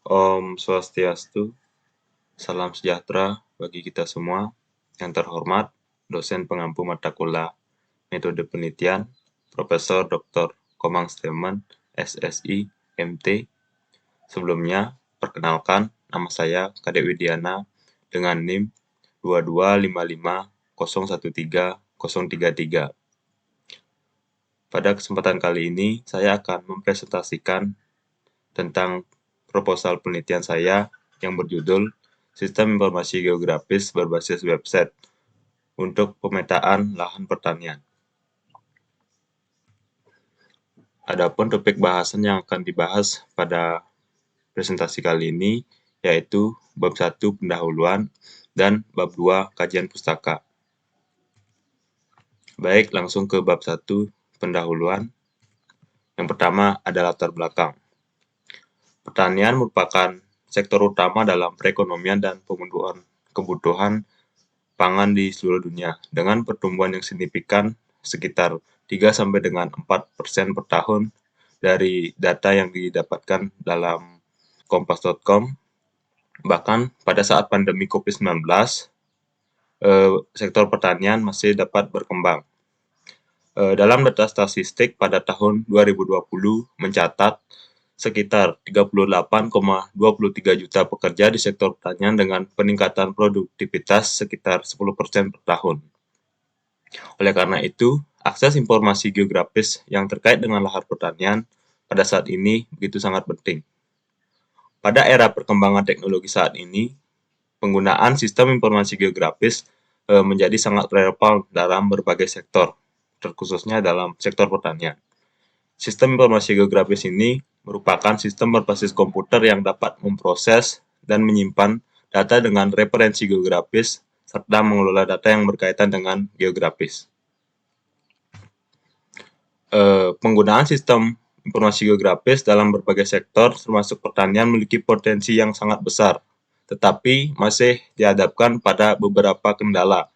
Om Swastiastu, salam sejahtera bagi kita semua. Yang terhormat, dosen pengampu mata kuliah metode penelitian, Profesor Dr. Komang Stemen, SSI, MT. Sebelumnya, perkenalkan, nama saya Kadek Widiana dengan NIM 225501333. Pada kesempatan kali ini, saya akan mempresentasikan tentang proposal penelitian saya yang berjudul Sistem Informasi Geografis berbasis website untuk pemetaan lahan pertanian. Adapun topik bahasan yang akan dibahas pada presentasi kali ini yaitu bab 1 pendahuluan dan bab 2 kajian pustaka. Baik, langsung ke bab 1 pendahuluan. Yang pertama ada latar belakang. Pertanian merupakan sektor utama dalam perekonomian dan pemenuhan kebutuhan pangan di seluruh dunia, dengan pertumbuhan yang signifikan sekitar 3 sampai dengan 4% per tahun dari data yang didapatkan dalam kompas.com. Bahkan pada saat pandemi COVID-19, sektor pertanian masih dapat berkembang. Dalam data statistik pada tahun 2020 mencatat sekitar 38,23 juta pekerja di sektor pertanian dengan peningkatan produktivitas sekitar 10% per tahun. Oleh karena itu, akses informasi geografis yang terkait dengan lahan pertanian pada saat ini begitu sangat penting. Pada era perkembangan teknologi saat ini, penggunaan sistem informasi geografis menjadi sangat relevan dalam berbagai sektor, terkhususnya dalam sektor pertanian. Sistem informasi geografis ini merupakan sistem berbasis komputer yang dapat memproses dan menyimpan data dengan referensi geografis serta mengelola data yang berkaitan dengan geografis. Penggunaan sistem informasi geografis dalam berbagai sektor termasuk pertanian memiliki potensi yang sangat besar, tetapi masih dihadapkan pada beberapa kendala.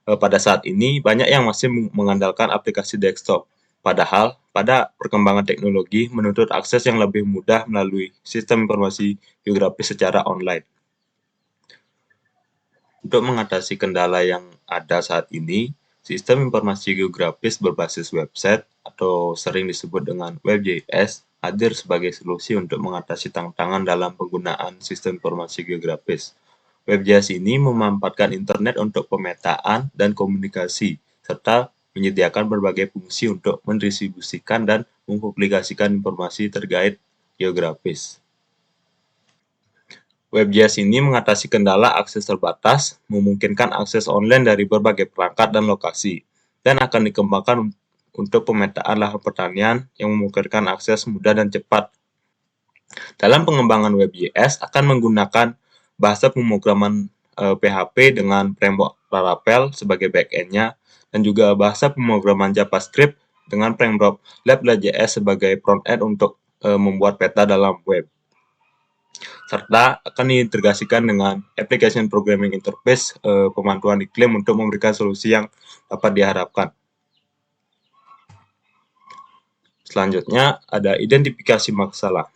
Pada saat ini, banyak yang masih mengandalkan aplikasi desktop, padahal pada perkembangan teknologi menuntut akses yang lebih mudah melalui sistem informasi geografis secara online. Untuk mengatasi kendala yang ada saat ini, sistem informasi geografis berbasis website atau sering disebut dengan WebJS hadir sebagai solusi untuk mengatasi tantangan dalam penggunaan sistem informasi geografis. WebJS ini memanfaatkan internet untuk pemetaan dan komunikasi, serta menyediakan berbagai fungsi untuk mendistribusikan dan mempublikasikan informasi terkait geografis. WebJS ini mengatasi kendala akses terbatas, memungkinkan akses online dari berbagai perangkat dan lokasi, dan akan dikembangkan untuk pemetaan lahan pertanian yang memungkinkan akses mudah dan cepat. Dalam pengembangan WebJS akan menggunakan bahasa pemrograman PHP dengan framework Laravel sebagai backend-nya, dan juga bahasa pemrograman JavaScript dengan framework Lab.js sebagai front-end untuk membuat peta dalam web. Serta akan diintegrasikan dengan application programming interface pemantuan iklim untuk memberikan solusi yang dapat diharapkan. Selanjutnya ada identifikasi masalah.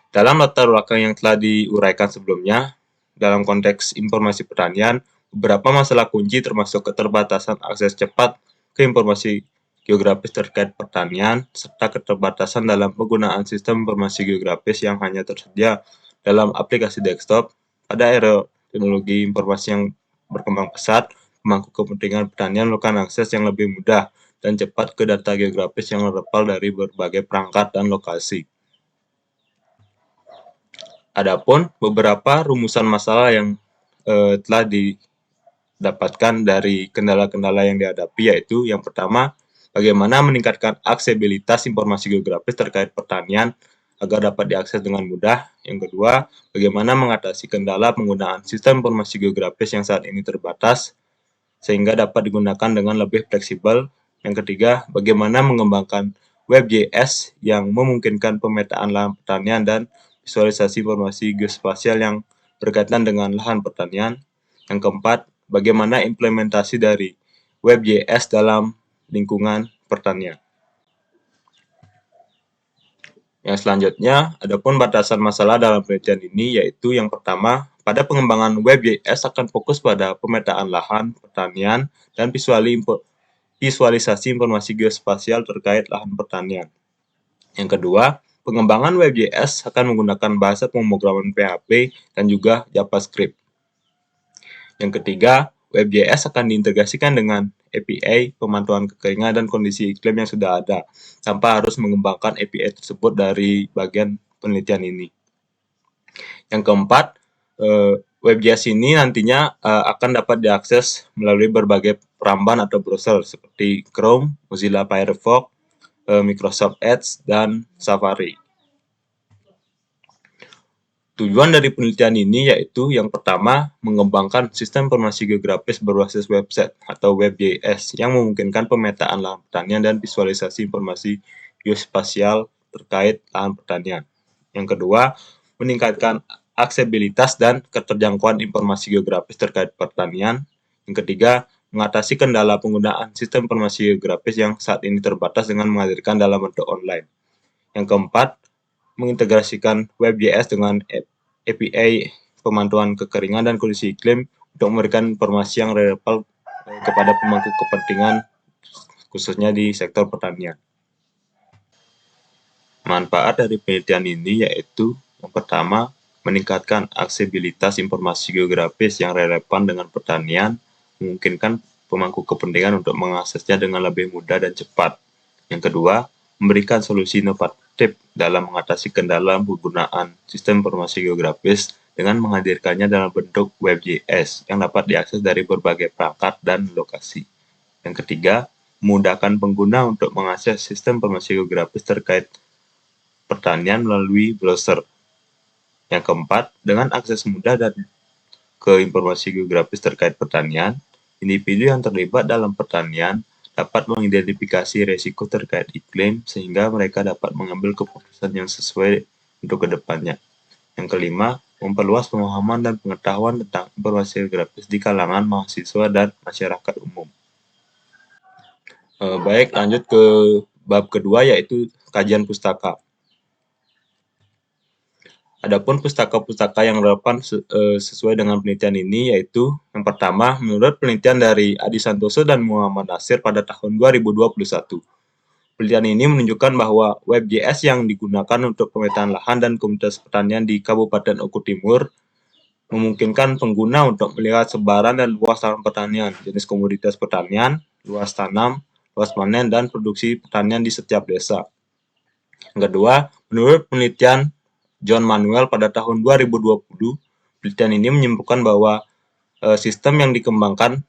Dalam latar belakang yang telah diuraikan sebelumnya, dalam konteks informasi pertanian, beberapa masalah kunci termasuk keterbatasan akses cepat ke informasi geografis terkait pertanian, serta keterbatasan dalam penggunaan sistem informasi geografis yang hanya tersedia dalam aplikasi desktop. Pada era teknologi informasi yang berkembang pesat, pemangku kepentingan pertanian melakukan akses yang lebih mudah dan cepat ke data geografis yang relevan dari berbagai perangkat dan lokasi. Adapun beberapa rumusan masalah yang telah didapatkan dari kendala-kendala yang dihadapi, yaitu yang pertama, bagaimana meningkatkan aksesibilitas informasi geografis terkait pertanian agar dapat diakses dengan mudah. Yang kedua, bagaimana mengatasi kendala penggunaan sistem informasi geografis yang saat ini terbatas sehingga dapat digunakan dengan lebih fleksibel. Yang ketiga, bagaimana mengembangkan WebJS yang memungkinkan pemetaan lahan pertanian dan visualisasi informasi geospasial yang berkaitan dengan lahan pertanian. Yang keempat, bagaimana implementasi dari WebJS dalam lingkungan pertanian. Yang selanjutnya, adapun batasan masalah dalam penelitian ini yaitu yang pertama, pada pengembangan WebJS akan fokus pada pemetaan lahan, pertanian, dan visualisasi informasi geospasial terkait lahan pertanian. Yang kedua, pengembangan WebJS akan menggunakan bahasa pemrograman PHP dan juga JavaScript. Yang ketiga, WebJS akan diintegrasikan dengan API, pemantauan kekeringan, dan kondisi iklim yang sudah ada, tanpa harus mengembangkan API tersebut dari bagian penelitian ini. Yang keempat, WebJS ini nantinya akan dapat diakses melalui berbagai peramban atau browser seperti Chrome, Mozilla Firefox, Microsoft Edge, dan Safari. Tujuan dari penelitian ini yaitu yang pertama, mengembangkan sistem informasi geografis berbasis website atau WebJS yang memungkinkan pemetaan lahan pertanian dan visualisasi informasi geospasial terkait lahan pertanian. Yang kedua, meningkatkan aksesibilitas dan keterjangkauan informasi geografis terkait pertanian. Yang ketiga, mengatasi kendala penggunaan sistem informasi geografis yang saat ini terbatas dengan menghadirkan dalam bentuk online. Yang keempat, mengintegrasikan WebJS dengan API pemantauan kekeringan dan kondisi iklim untuk memberikan informasi yang relevan kepada pemangku kepentingan khususnya di sektor pertanian. Manfaat dari penelitian ini yaitu yang pertama, meningkatkan aksesibilitas informasi geografis yang relevan dengan pertanian, memungkinkan pemangku kepentingan untuk mengaksesnya dengan lebih mudah dan cepat. Yang kedua, memberikan solusi inovatif dalam mengatasi kendala penggunaan sistem informasi geografis dengan menghadirkannya dalam bentuk WebJS yang dapat diakses dari berbagai perangkat dan lokasi. Yang ketiga, memudahkan pengguna untuk mengakses sistem informasi geografis terkait pertanian melalui browser. Yang keempat, dengan akses mudah dan ke informasi geografis terkait pertanian, individu yang terlibat dalam pertanian dapat mengidentifikasi risiko terkait iklim sehingga mereka dapat mengambil keputusan yang sesuai untuk kedepannya. Yang kelima, memperluas pemahaman dan pengetahuan tentang informasi geografis di kalangan mahasiswa dan masyarakat umum. Baik, lanjut ke bab kedua yaitu kajian pustaka. Adapun pustaka-pustaka yang relevan sesuai dengan penelitian ini yaitu yang pertama, menurut penelitian dari Adi Santoso dan Muhammad Nasir pada tahun 2021. Penelitian ini menunjukkan bahwa WebJS yang digunakan untuk pemetaan lahan dan komunitas pertanian di Kabupaten Oku Timur memungkinkan pengguna untuk melihat sebaran dan luas lahan pertanian, jenis komoditas pertanian, luas tanam, luas panen, dan produksi pertanian di setiap desa. Yang kedua, menurut penelitian John Manuel pada tahun 2020, penelitian ini menyimpulkan bahwa sistem yang dikembangkan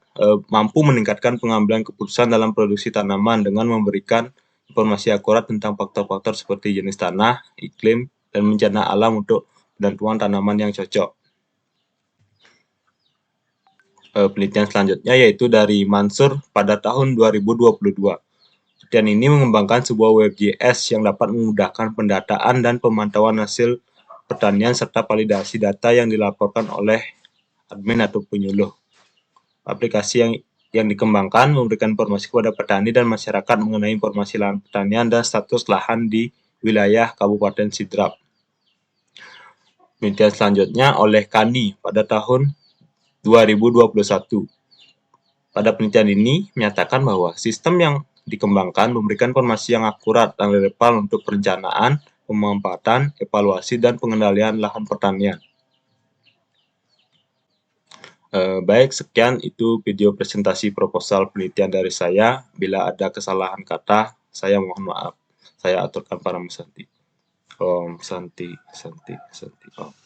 mampu meningkatkan pengambilan keputusan dalam produksi tanaman dengan memberikan informasi akurat tentang faktor-faktor seperti jenis tanah, iklim, dan bencana alam untuk penentuan tanaman yang cocok. Penelitian selanjutnya yaitu dari Mansur pada tahun 2022. Penelitian ini mengembangkan sebuah WebJS yang dapat memudahkan pendataan dan pemantauan hasil pertanian serta validasi data yang dilaporkan oleh admin atau penyuluh. Aplikasi yang dikembangkan memberikan informasi kepada petani dan masyarakat mengenai informasi lahan pertanian dan status lahan di wilayah Kabupaten Sidrap. Penelitian selanjutnya oleh Kani pada tahun 2021. Pada penelitian ini menyatakan bahwa sistem yang dikembangkan memberikan informasi yang akurat dan relevan untuk perencanaan, pemanfaatan, evaluasi, dan pengendalian lahan pertanian. Baik, sekian itu video presentasi proposal penelitian dari saya. Bila ada kesalahan kata, saya mohon maaf. Saya aturkan para Santi. Om Santi, Santi, Santi. Om.